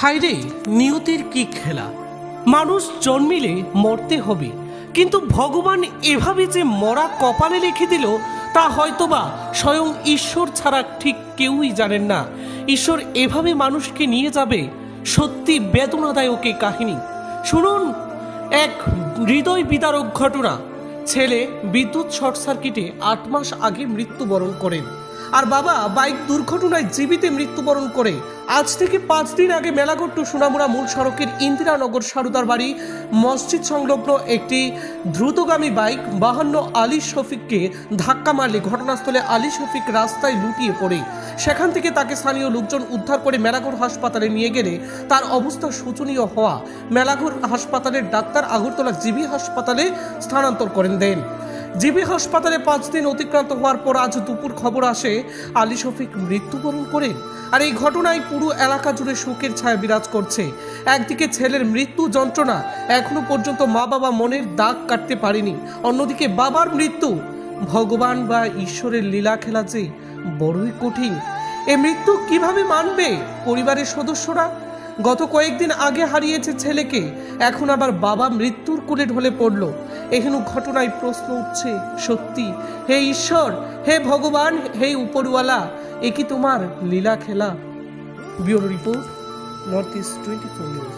হায়রে নিয়তির কি খেলা। মানুষ জন্মিলে মরতে হবে, কিন্তু ভগবান এভাবে যে মরা কপালে লিখে দিল তা হয়তোবা স্বয়ং ঈশ্বর ছাড়া ঠিক কেউই জানেন না। ঈশ্বর এভাবে মানুষকে নিয়ে যাবে, সত্যি বেদনাদায়ক এই কাহিনী। শুনুন এক হৃদয় বিদারক ঘটনা। ছেলে বিদ্যুৎ শর্ট সার্কিটে 8 মাস আগে মৃত্যুবরণ করেন, আর বাবা বাইক দুর্ঘটনায় জীবিতে মৃত্যুবরণ করে। আজ থেকে 5 দিন আগে মেলাঘর টু সোনামুড়া মূল সড়কের ইন্দিরানগর সারুদার বাড়ি মসজিদ সংলগ্ন একটি দ্রুতগামী বাইক 52 আলী শফিককে ধাক্কা মারলে ঘটনাস্থলে আলী শফিক রাস্তায় লুটিয়ে পড়ে। সেখান থেকে তাকে স্থানীয় লোকজন উদ্ধার করে মেলাঘর হাসপাতালে নিয়ে গেলে তার অবস্থা শোচনীয় হওয়া মেলাঘর হাসপাতালের ডাক্তার আগরতলা জিবি হাসপাতালে স্থানান্তর করেন দেন। জিবি হাসপাতালে 5 দিন অতিক্রান্ত হওয়ার পর আজ দুপুর খবর আসে আলী শফিক মৃত্যুবরণ করেন। আর এই ঘটনায় পুরো এলাকা জুড়ে শোকের ছায়া বিরাজ করছে। একদিকে ছেলের মৃত্যু যন্ত্রণা, এখনো পর্যন্ত মা বাবা মনের দাগ কাটতে পারেনি। অন্যদিকে বাবার মৃত্যু, ভগবান বা ঈশ্বরের লীলা খেলা যে বড়ই কঠিন। এ মৃত্যু কিভাবে মানবে পরিবারের সদস্যরা? গত কয়েকদিন আগে হারিয়েছে ছেলেকে, এখন আবার বাবা মৃত্যুর কোলে ঢলে পড়ল। এহেন ঘটনায় প্রশ্ন উঠছে, সত্যি হে ঈশ্বর, হে ভগবান, হে উপরওয়ালা, এ কি তোমার লীলা খেলা? Bureau report, north east 24 news.